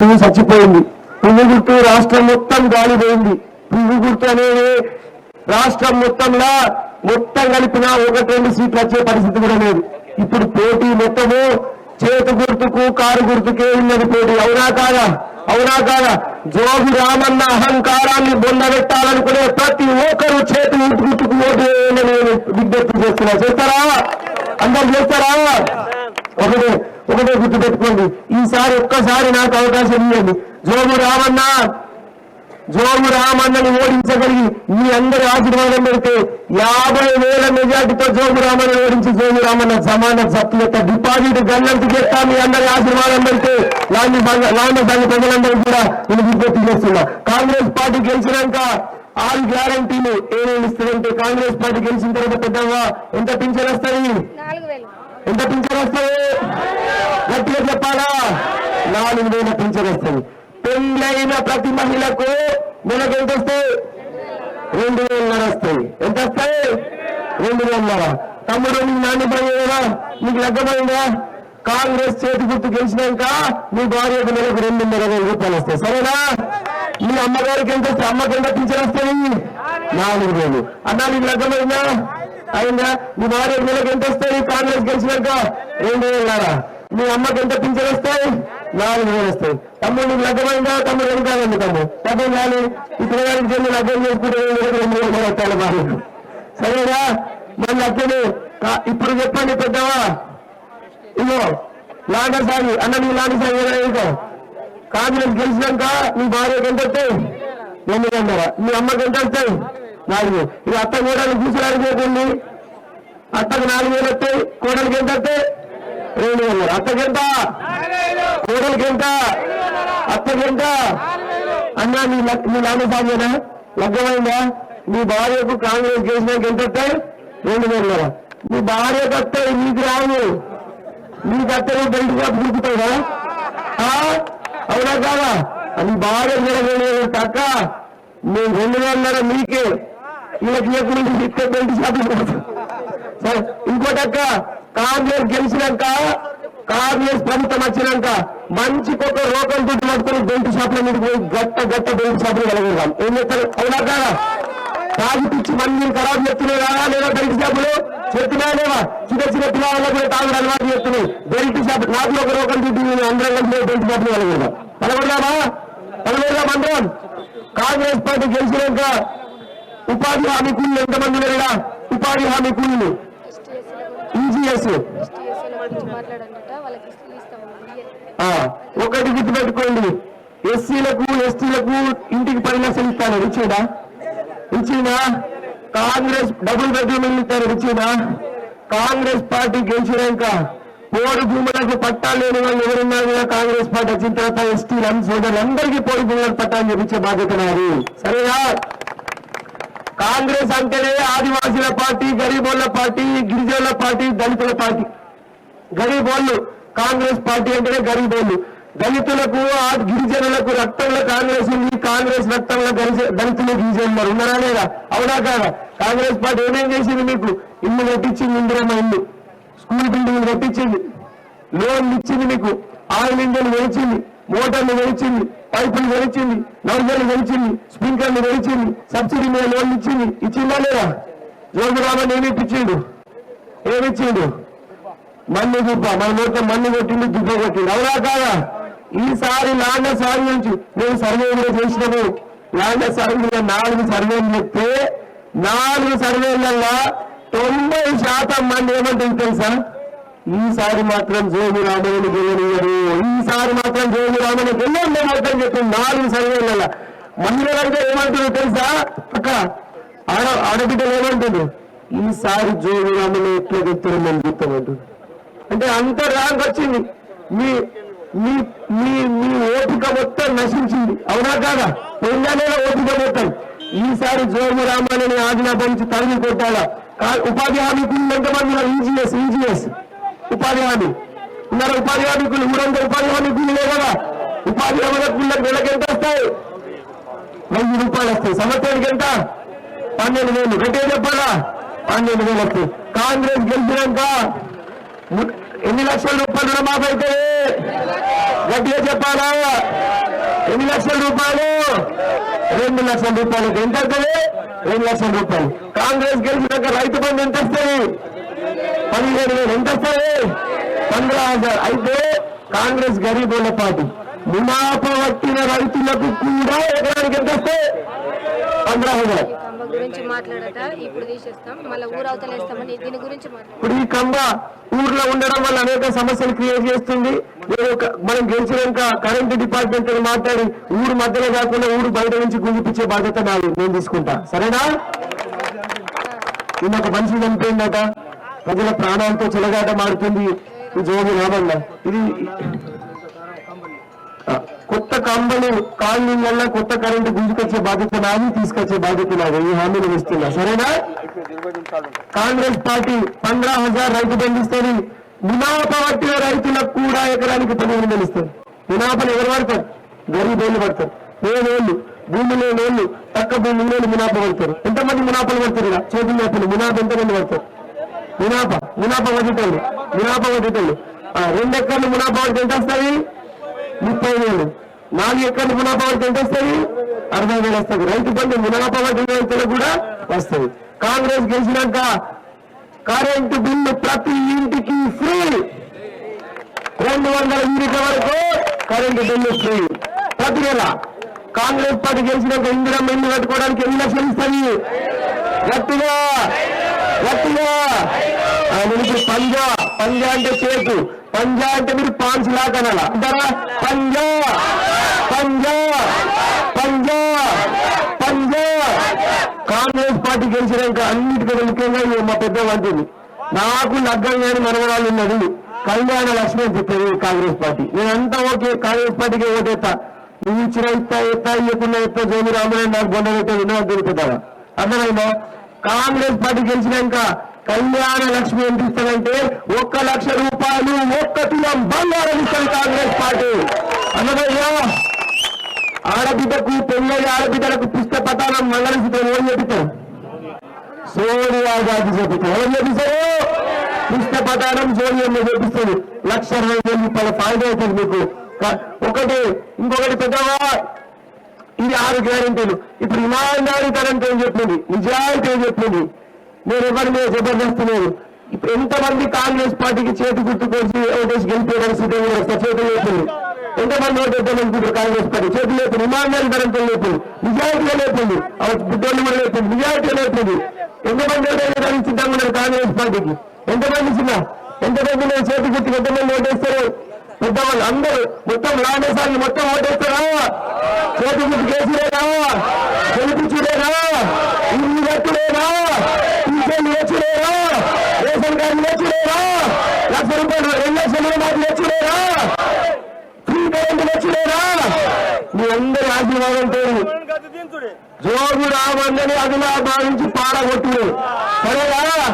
చచ్చిపోయింది. పువ్వు గుర్తు రాష్ట్రం మొత్తం గాలిపోయింది. పువ్వు గుర్తు అనేది రాష్ట్రం మొత్తం కలిపిన 1-2 సీట్లు వచ్చే పరిస్థితి కూడా లేదు. ఇప్పుడు పోటీ మొత్తము చేతు గుర్తుకు కారు గుర్తుకే ఉన్నది పోటీ. అవునా కాదా? జోగి రామన్న అహంకారాన్ని బొందబెట్టాలనుకునే ప్రతి ఒక్కరు చేతు గుర్తుకు ఓటు వేయాలని విజ్ఞప్తి చేస్తారా? అందరు చేస్తారా? ఒకటే గుర్తు పెట్టుకోండి. ఈసారి ఒక్కసారి నాకు అవకాశం ఇవ్వండి. జోగు రామన్నని ఓడించగలిగి మీ అందరి ఆశీర్వాదం పెడితే 50,000 మెజార్టీతో జోగు రామన్న ఓడించి జోగు రామన్న సమాన జప్తు యొక్క డిపాజిట్ గల్లంతు చేస్తా. మీ అందరి ఆశీర్వాదం పెడితే లాంటి సంఘ ప్రజలందరూ కూడా నేను విజ్ఞప్తి చేస్తున్నా. కాంగ్రెస్ పార్టీ గెలిచినాక 6 గ్యారంటీలు ఏమేమి ఇస్తుందంటే, కాంగ్రెస్ పార్టీ గెలిచిన తర్వాత పెద్దగా ఎంత పింఛన్ వస్తుంది? ఎంత పింఛన్ వస్తుంది? గట్టిగా చెప్పాలా? 4,000 పింఛన్ వస్తుంది. పెళ్ళైన ప్రతి మహిళకు నెలకు ఎంత వస్తాయి? 2,500 వస్తాయి. ఎంత వస్తాయి? 2,500. తమ్ముడు నీకు నాన్న పడినా నీకు లెక్కమైందా? కాంగ్రెస్ చేతి గుర్తు గెలిచినాక మీ భార్యకు నెలకు 2,500 రూపాయలు వస్తాయి. సరేనా? మీ అమ్మగారికి ఎంత వస్తాయి? అమ్మకి ఎంత పింఛన్ వస్తాయి? 4,000. అన్నా నీకు లెక్కమైందా? అయిందా? మీ భార్యకు నెలకు ఎంత వస్తాయి? కాంగ్రెస్ గెలిచినాక 2,500. మీ అమ్మకి ఎంత పింఛన్ వస్తాయి? 4,000 వస్తాయి. తమ్ముడు నీకు లగ్గమైందా? తమ్ముడు ఏం కాదండి. లగ్గం కానీ ఇప్పుడు చెల్లి లగ్గం చేసుకుంటే 2,500 వస్తాయి భార్యకు. సరేనా? మళ్ళీ అక్కడే ఇప్పుడు చెప్పండి పెద్దవా, ఇగో లాండసాగి అన్న నీ లాండసాగి ఇగో కాంగ్రెస్ గెలిచినాక మీ భార్యకు ఎంత వస్తాయి? 2,500. మీ అమ్మకి ఎంత వస్తాయి? 4,000. ఇక అత్త కోడలు కూర్చోడానికి పోతుంది. అత్తకు 4,000 వస్తాయి. కోడలికి ఎంత వస్తాయి? 2,500. అత్తకెంత? కోడలికి ఎంత? అత్తకెంత? అన్నా నీ లాంటి సాగేనా? లగ్గమైందా? మీ భార్యకు కాంగ్రెస్ గెలిచినాక ఎంత వస్తాయి? 2,500. మీ భార్యకు వస్తాయి, నీకు రావు. నీకు వస్తే బయట షాప్ దొరుకుతాయిగా? అవునా కాదా? అది భార్య తక్క నేను 2,500 మీకే వీళ్ళకి ఎప్పుడు ఇస్తే బయట షాప్ సరే. ఇంకోటక్క, కాంగ్రెస్ గెలిచినాక కాంగ్రెస్ ప్రభుత్వం వచ్చినాక మంచికొక రోకం దుడ్డు పట్టుకుని బెల్ట్ షాపుల మీద పోయి గట్ట బెల్ట్ షాపులు వెళ్ళగలుగుతాం. ఏం చేస్తారు? అవునా కాదా? తాగిపిచ్చి మందిని ఖరాబ్ చెప్తున్నారా లేదా? బెల్ట్ షాపులు చెప్తున్నా లేవా? చిన్న పిల్లలకు కూడా తాగుడు అలవాటు చెప్తున్నాయి. బెల్ట్ షాప్ నాకు ఒక రోకం దుడ్డు అందరం కలిసి బెల్ట్ షాపులు వెళ్ళగలుగుతాం. పలగొడదామా? అందరం. కాంగ్రెస్ పార్టీ గెలిచినాక ఉపాధి హామీ కూలీలు ఎంతమంది ఉన్నారా? ఉపాధి హామీ కూలీలు ఈజీఎస్ ఒకటి గుర్తుపెట్టుకోండి. ఎస్సీలకు ఎస్టీలకు ఇంటికి 10 లక్షలు ఇస్తాను. ఇచ్చిందా? కాంగ్రెస్ డబుల్ బెడ్రూమ్ ఇస్తారు. ఇచ్చిందా? కాంగ్రెస్ పార్టీ గెలిచినాక పోడు భూములకు పట్టాలు లేని వాళ్ళు ఎవరున్నారు కూడా కాంగ్రెస్ పార్టీ వచ్చిన తర్వాత ఎస్టీలు సోదరులందరికీ పోడు భూములకు పట్టాలు చూపించే బాధ్యత నాది. సరేనా? కాంగ్రెస్ అంటేనే ఆదివాసీల పార్టీ, గరీబోళ్ల పార్టీ, గిరిజనుల పార్టీ, దళితుల పార్టీ. గరీబోళ్లు కాంగ్రెస్ పార్టీ అంటేనే గరీబోళ్లు. దళితులకు గిరిజనులకు రక్తంలో కాంగ్రెస్ ఉంది. కాంగ్రెస్ రక్తంలో దళితులు గిరిజనులు ఉన్నారా లేదా? అవునా కాదా? కాంగ్రెస్ పార్టీ ఏమేం చేసింది? మీకు ఇల్లు కట్టించింది. ఇందిరమ్మ ఇల్లు, స్కూల్ బిల్డింగ్లు కట్టించింది, లోన్లు ఇచ్చింది, మీకు ఆయిల్ ఇంజన్లు వెలిచింది, మోటార్లు వెలిచింది, పైపులు వెలిచింది, నౌజర్లు వెలిచింది, స్ప్రింక్లర్లు వెలిచింది, సబ్సిడీ మీద లోన్లు ఇచ్చిందా లేదా? జోగు రామన్ ఏమిచ్చిండు? మన్ను దుబ్బ. మన మొత్తం మన్ను కొట్టిండు, దుబ్బ కొట్టిండు. అవునా కాదా? ఈసారి లాండ సాగు నుంచి మేము సర్వే కూడా చేసినాము. లాండ సాగు మీద 4 సర్వేలు చెప్తే 4 సర్వేలల్లో 90% మంది ఏమంటుంది తెలుసా? ఈసారి మాత్రం జోగి రామని గెలవనియరు. ఈసారి మాత్రం జోగి రామని గెలవండి మొత్తం చెప్పింది 4 సర్వేలలో. మహిళలంటే ఏమంటుంది తెలుసా? అక్క ఆడబిడ్డలు ఏమంటుంది? ఈసారి జోగి రామని ఎట్లా చెప్తారు మేము చెప్తామంటుంది. అంటే అంత ర్యాంక్ వచ్చింది. మీ మీ మీ మీ ఓపిక మొత్తం నశించింది. అవునా కాదా? పోయిందా ఓపిక మొత్తం. ఈసారి జోగి రామని ఆజ్ఞాప నుంచి తరిగి కొట్టాలా? ఉపాధి హామీ కూలీలు ఎంతమంది ఉన్నారు? ఈజీఎస్ ఉపాధి హామీ ఉన్నారు. ఉపాధి హామీ కూలీలు 300 ఉపాధి హామీ కూలీలే కదా. ఉపాధి హామీ కూలీలకు నెలకు ఎంత వస్తాయి? 1,000 రూపాయలు వస్తాయి. సంవత్సరానికి ఎంత? 12,000. గట్టిగా చెప్పాలా? 12,000 వస్తాయి. కాంగ్రెస్ గెలిచినాక ఎన్ని లక్షల రూపాయలు రుణమాఫీ అయితే గట్టిగా చెప్పాలా? ఎన్ని లక్షల రూపాయలు? 2 లక్షల రూపాయలు. ఎంత అవుతుంది? 2 లక్షల రూపాయలు. కాంగ్రెస్ గెలిచినాక రైతు బంధు ఎంత వస్తుంది? 15,000. ఎంత వస్తుంది? 15,000. అయితే కాంగ్రెస్ గరీబుల పార్టీ మునాఫా పట్టిన రైతులకు కూడా ఎకరానికి ఎంత వస్తాయి? 15,000. గురించి మాట్లాడట ఇప్పుడు తీసేస్తాం, మళ్ళీ ఊరవతల వేస్తామని దీని గురించి ఇప్పుడు ఈ కంబ ఊర్లో ఉండడం వల్ల అనేక సమస్యలు క్రియేట్ చేస్తుంది. మనం గెలిచినాక కరెంట్ డిపార్ట్మెంట్ తో మాట్లాడి ఊరు మధ్యలో కాకుండా ఊరు బయట నుంచి గుంజిపించే బాధ్యత నేను తీసుకుంటా. సరేనా? నిన్న ఒక మనిషి చనిపోయిందట, ప్రజల ప్రాణాలతో చెలగాట మారుతుంది జోగి రామన్న. ఇది కొత్త కంబలు కాలనీ వల్ల కొత్త కరెంటు గుంజుకొచ్చే బాధ్యత నాది, తీసుకొచ్చే బాధ్యత నాది. ఈ హామీలు ఇస్తున్నా. సరేనా? కాంగ్రెస్ పార్టీ 15,000 రైతు బంధిస్తుంది. మునాఫా పట్టిన రైతులకు కూడా ఎకరానికి 15,000 ఇస్తారు. మునాఫాలు ఎవరు పడతారు? గరీబోళ్ళు పడతారు. పేదోళ్ళు, భూమి లేనోళ్ళు, తక్కువ భూమి లేని మునాఫా పడతారు. ఎంతమంది మునాఫాలు పడతారు? ఇలా చేతులు లేకుండా మునాఫా ఎంతమంది పడతారు? మునాఫా వడ్డీటోళ్ళు 2 ఎకర్లు మునాఫా పడితే ఎంత వస్తుంది? 30,000. 4 ఎకర్లు మునాఫా పడితే ఎంత వస్తుంది? 60,000 వస్తుంది. రైతు బంధు మునాఫా పడిన రైతులకు కూడా వస్తుంది. కాంగ్రెస్ గెలిచినాక కరెంటు బిల్లు ప్రతి ఇంటికి ఫ్రీ. 200 యూనిట్ల వరకు కరెంటు బిల్లు ఫ్రీ ప్రతి నెల. కాంగ్రెస్ పార్టీ గెలిచినాక ఇందిరమ్మ ఇల్లు కట్టుకోవడానికి ఎన్ని లక్షలు ఇస్తుంది? గట్టిగా ఇప్పుడు పంజా అంటే చేతు, పంజా అంటే మీరు 5 లాక్ అనాలా అంటారా? పంజా. కాంగ్రెస్ పార్టీ గెలిచినాక అన్నిటికన్నా ముఖ్యంగా మా పెద్ద వంటిది నాకు లగ్గం కానీ మనవరాలు ఉన్నది కళ్యాణ లక్ష్మి అని చెప్పేది కాంగ్రెస్ పార్టీ. నేనంతా ఓకే, కాంగ్రెస్ పార్టీకి ఓటేస్తా. నువ్వు ఇచ్చిన ఎత్తా ఇవ్వకుండా ఎత్తా జోమి రామరావు నాకు బొండ పెట్టే వినోదం దొరుకుతారా? అర్థమైందా? కాంగ్రెస్ పార్టీ గెలిచినాక కళ్యాణ లక్ష్మి ఎంత ఇస్తారంటే 1 లక్ష రూపాయలు 1 తులం బంగారం ఇస్తుంది కాంగ్రెస్ పార్టీ. అన్నదయ్యా, ఆడబిడ్డకు పెళ్ళైన ఆడబిడ్డలకు పుస్తక పతానం మంగళసూత్రం ఎవరు చెప్తారు? సోనియా గాంధీ చెప్తారు. ఎవరు చేపిస్తారు? పుస్తక పతానం సోనియా చేపిస్తుంది. 1,20,000 రూపాయల ఫాయిదా అవుతుంది మీకు. ఇంకొకటి పెద్దవా, ఇది 6 గ్యారెంటీలు. ఇప్పుడు ఇమాందారీతనం ఏం చెప్పింది, నిజాయితీ ఏం చెప్పింది. నేను ఎవరి మీద జబర్దస్త్ లేదు. ఇప్పుడు ఎంతమంది కాంగ్రెస్ పార్టీకి చేతి గుర్తుకొచ్చి ఓటేసి గెలిపేయడానికి సిద్ధంగా వస్తారు? చేతులు లేపింది. ఎంతమంది ఓటేద్దామనుకుంటారు కాంగ్రెస్ పార్టీ? చేతులు లేపింది. ఇమాందారీతనంతో లేపింది, నిజాయితీగా లేపింది, బుద్ధులు కూడా లేపింది, నిజాయితీగా లేపింది. ఎంతమంది ఓటేయడానికి సిద్ధంగా ఉన్నారు కాంగ్రెస్ పార్టీకి? ఎంతమంది నేను చేతి గుర్తుకు ఎంతమంది ఓటేస్తారు? పెద్దవాళ్ళు అందరూ మొత్తం రామేశాన్ని మొత్తం ఓటేస్తారా? చేతి గుర్తు కేసులేనా? గెలిపించులేనా? ఇల్లు కట్టులేనా? టీచర్లు నేర్చులేరా? Ration card నేర్చులేరా? 1,00,000 రూపాయలు 2 లక్షల రూపాయలు నేర్చులేరా? Free current నేర్చులేరా? మీ అందరి ఆశీర్వాదంతో జోగు రామందని అదిలా భావించి పాడగొట్టు. సరేనా?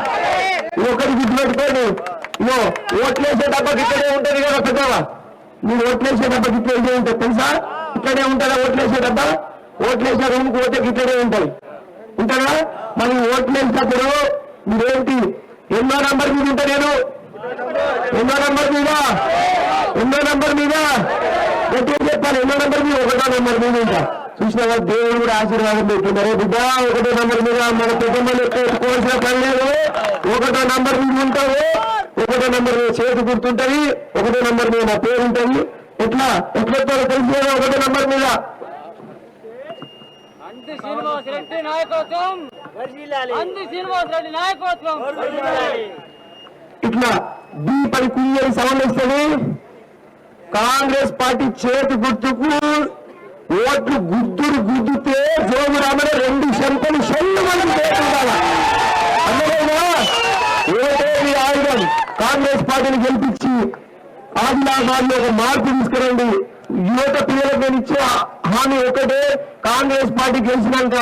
ఒకటి గుర్తుపెట్టుకోండి. ఇగో ఓట్లేసేటప్పటికి ఇక్కడే ఉంటది కదా పెద్దవా, మీరు ఓట్లేసేటప్పటికి ఇట్లే ఉంటుంది తెలుసా? ఇక్కడే ఉంటుందా ఓట్లేసేటప్ప? ఓట్లేసే రూమ్కి పోతే ఇక్కడే ఉంటుంది. ఉంటుందా? మరి ఓట్లేసేటప్పుడు మీరేంటి ఎన్నో నంబర్ మీద ఉంటా? నేను ఎన్నో నంబర్ మీద గట్టిగా చెప్పాలి. ఎన్నో నంబర్ మీద? 1వ నంబర్ మీద ఉంటా. చూసినా దేవుడు కూడా ఆశీర్వాదం పెట్టుకుంటారు. బిడ్డ 1వ నంబర్ మీద మన కుటుంబాలు ఎక్కువకోవాల్సిన పని లేదు. 1వ నంబర్ మీద ఉంటావు. 1వ నంబర్ మీద చేతి గుర్తుంటది. 1వ నంబర్ మీద నా పేరు ఉంటుంది. ఎట్లా తెలిసి 1వ నంబర్ మీద ఇట్లా బీ పని కుయ్యని సవాల్ వస్తుంది. కాంగ్రెస్ పార్టీ చేతి గుర్తుకు ఓట్లు గుద్దితే జోగు రామని 2 చెంపలు షెల్లు మనం చేస్తుండాలా? అందువల్ల ఓటేది ఆయుధం. కాంగ్రెస్ పార్టీని గెలిపించి ఆదిలాబాద్లో ఒక మార్పు తీసుకురండి. యువత పిల్లలకు నేను ఇచ్చే హామీ ఒకటే, కాంగ్రెస్ పార్టీ గెలిచినాక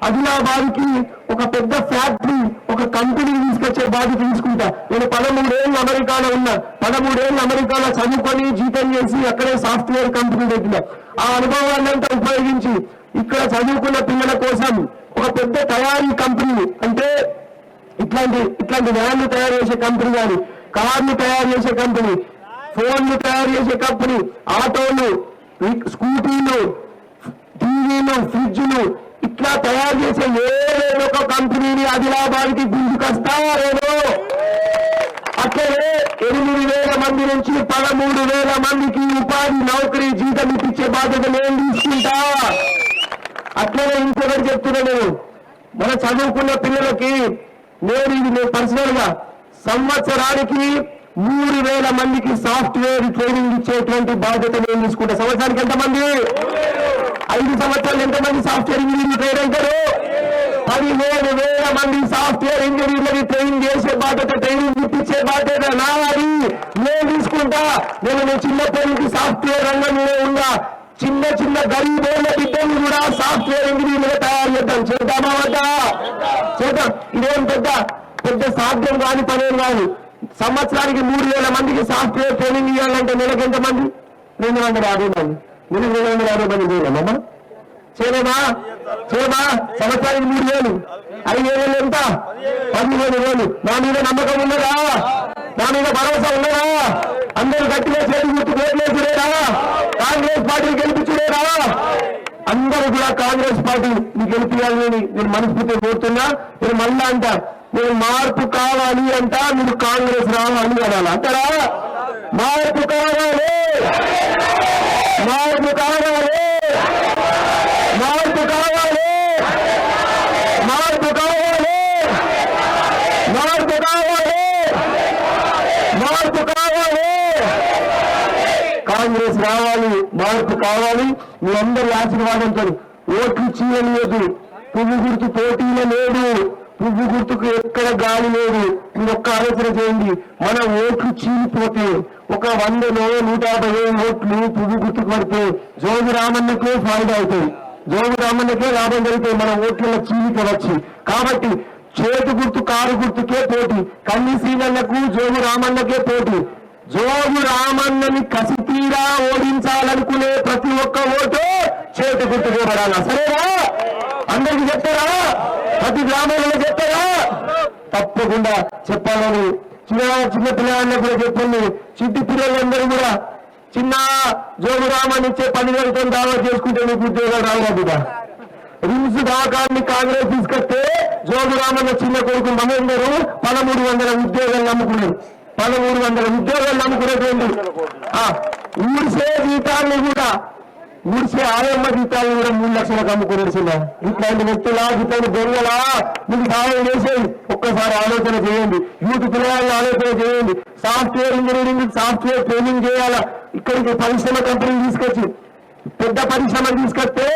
ఆదిలాబాద్ కి ఒక పెద్ద ఫ్యాక్టరీ, ఒక కంపెనీ తీసుకొచ్చే బాధ్యత తీసుకుంటా. నేను 13 ఏళ్ళు అమెరికాలో ఉన్నా. 13 ఏళ్ళు అమెరికాలో చదువుకొని జీతం చేసి అక్కడే సాఫ్ట్వేర్ కంపెనీ పెట్టిన. ఆ అనుభవాన్నంతా ఉపయోగించి ఇక్కడ చదువుకున్న పిల్లల కోసం ఒక పెద్ద తయారీ కంపెనీ, అంటే ఇట్లాంటి వ్యాన్లు తయారు చేసే కంపెనీ కానీ కార్లు తయారు చేసే కంపెనీ, ఫోన్లు తయారు చేసే కంపెనీ, ఆటోలు, స్కూటీలు, టీవీలు, ఫ్రిడ్జ్లు ఇట్లా తయారు చేసే ఏదో ఒక కంపెనీని ఆదిలాబాద్కి గుంజుకొస్తారేమో. అట్లనే 8,000 మంది నుంచి 13,000 మందికి ఉపాధి నౌకరీ జీతం ఇప్పించే బాధ్యత నేను తీసుకుంటా. అట్లనే ఇంకొకటి చెప్తున్నా, నేను మన చదువుకున్న పిల్లలకి నేను పర్సనల్ గా సంవత్సరానికి 3,000 మందికి సాఫ్ట్వేర్ ట్రైనింగ్ ఇచ్చేటువంటి బాధ్యత నేను తీసుకుంటా. సంవత్సరానికి ఎంతమంది? 5 సంవత్సరాలు ఎంతమంది సాఫ్ట్వేర్ ఇంజనీర్లు ట్రైన్ అవుతారు? 15,000 మంది సాఫ్ట్వేర్ ఇంజనీర్లని ట్రైనింగ్ చేసే బాధ్యత, ట్రైనింగ్ ఇప్పించే బాధ్యత నాది నేను తీసుకుంటా. నేను చిన్నప్పటి నుంచి సాఫ్ట్వేర్ రంగంలో ఉన్న చిన్న చిన్న గరీబోళ్ళ బిడ్డలు కూడా సాఫ్ట్వేర్ ఇంజనీర్లుగా తయారు చేద్దాం. చేద్దామా వద్దా? చేద్దాం. ఇదేం పెద్ద సాధ్యం కాని పనేం కాదు. సంవత్సరానికి 3,000 మందికి సాఫ్ట్వేర్ ట్రైనింగ్ ఇవ్వాలంటే నెలకు ఎంతమంది? 250 మంది. నెలకు 250 మంది చేయలేమమ్మా? చేయలేమా? సంవత్సరానికి 3,000, 5,000 ఎంత? 15,000. నా మీద నమ్మకం ఉన్నదా? నా మీద భరోసా ఉన్నదా? అందరూ గట్టిగా చేతి గుర్తు ఓట్లేసులేరా? కాంగ్రెస్ పార్టీని గెలిపించులేరా? అందరూ కూడా కాంగ్రెస్ పార్టీని గెలిపించాలని నేను మనస్ఫూర్తిగా కోరుతున్నా. నేను మళ్ళా అంట, నేను మార్పు కావాలి అంట, మీరు కాంగ్రెస్ రావాలి అనాలి అంటారా? మార్పు కావాలి, మార్పు కావాలి, మార్పు కావాలి, మార్పు కావాలి, మార్పు కావాలి, మార్పు కావాలి. కాంగ్రెస్ రావాలి, మార్పు కావాలి. మీ అందరి ఆశీర్వాదంతో ఓట్లు చీయలేదు. పువ్వు గుర్తు పోటీలో లేదు, పువ్వు గుర్తుకు ఎక్కడ గాలి లేదు. మీరు ఒక్క ఆలోచన చేయండి. మన ఓట్లు చీలిపోతే ఒక 100లో 150 ఓట్లు పువ్వు గుర్తుకు పడితే జోగి రామన్నకే ఫాయిదా అవుతాయి, జోగి రామన్నకే లాభం జరిగితే మన ఓట్లలో చీలిక వచ్చి. కాబట్టి చేతి గుర్తు, కారు గుర్తుకే పోటీ. కన్ని శ్రీనన్నకు జోగి రామన్నకే పోటీ. జోగు రామన్నని కసితీరా ఓడించాలనుకునే ప్రతి ఒక్క ఓటు చేతి గుర్తుకే పడాలా? సరేనా? అందరికి చెప్తారా? ప్రతి గ్రామంలో చెప్తారా? తప్పకుండా చెప్పాలని చిన్న పిల్లలందరూ కూడా చెప్పండి. చిట్టి పిల్లలందరూ కూడా చిన్న జోగు రామన్ ఇచ్చే 10,000తో దావా చేసుకుంటే మీకు ఉద్యోగాలు రావాలి. రిమ్స్ దవాఖాన్ని కాంగ్రెస్ తీసుకొస్తే జోగు రామన్న చిన్న కొడుకు మహేందరు 1,300 ఉద్యోగాలు నమ్ముకున్నారు. 1,300 ఉద్యోగాలు నమ్ముకునేటువంటి ఊడిసే జీతాన్ని కూడా, ఊడిసే ఆయమ్మ జీతాన్ని కూడా 3 లక్షలకు అమ్ముకునేసిందా? ఇట్లాంటి వ్యక్తులా, ఇట్లాంటి గొర్రెలా మీకు సహాయం చేసేది? ఒక్కసారి ఆలోచన చేయండి. యూత్ పిల్లలను ఆలోచన చేయండి. సాఫ్ట్వేర్ ఇంజనీరింగ్, సాఫ్ట్వేర్ ట్రైనింగ్ చేయాలా? ఇక్కడికి పరిశ్రమ కంపెనీ తీసుకొచ్చి పెద్ద పరిశ్రమ తీసుకొస్తే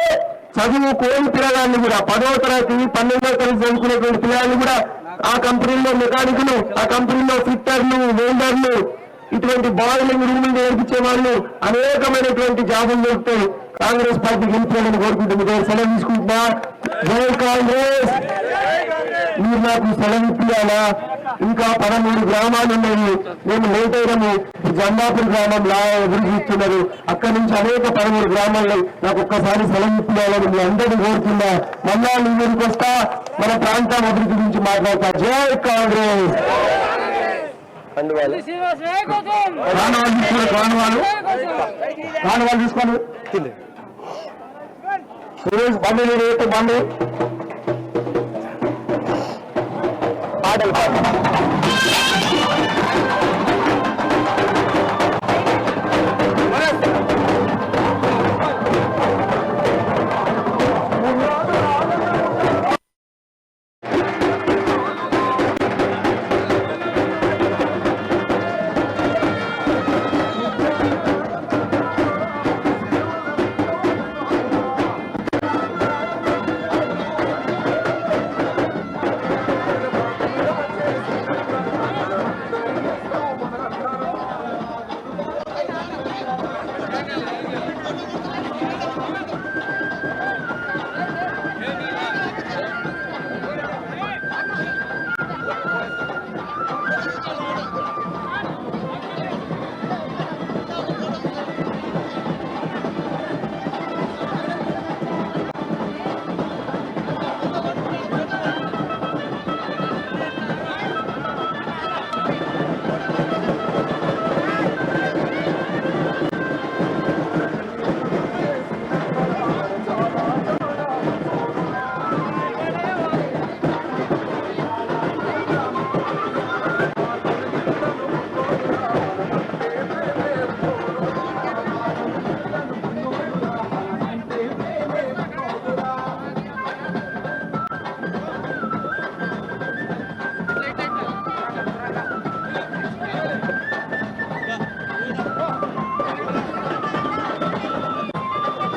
చదువుకోని పిల్లగాన్ని కూడా 10వ తరగతి 12వ తరగతి చదువుకునేటువంటి పిల్లగాన్ని కూడా ఆ కంపెనీలో మెకానికులు, ఆ కంపెనీలో ఫిట్టర్లు, వెల్డర్లు, ఇటువంటి బాయిలింగ్ రూములు నేర్పించే వాళ్ళు అనేకమైనటువంటి జాబులు దొరుకుతాయి. కాంగ్రెస్ పార్టీ గెలిచాలని కోరుకుంటుంది. సెలవు తీసుకుంటున్నా. జై కాంగ్రెస్. మీరు నాకు సెలవు ఇప్పియాలా? ఇంకా 13 గ్రామాలు ఉన్నాయి. మేము లేట్ అయినాము. జంబాపూర్ గ్రామంలో అభివృద్ధి ఇస్తున్నారు. అక్కడి నుంచి అనేక 13 గ్రామాలు. నాకు ఒక్కసారి సెలవు ఇప్పియాలని మీ అందరినీ కోరుతున్నా. మళ్ళా మీ ఊరికి వస్తా, మన ప్రాంతం అభివృద్ధి గురించి మాట్లాడతా. జై కాంగ్రెస్. కానువాళ్ళు తీసుకోండి. సురేష్ బండి, బండి ఆటలు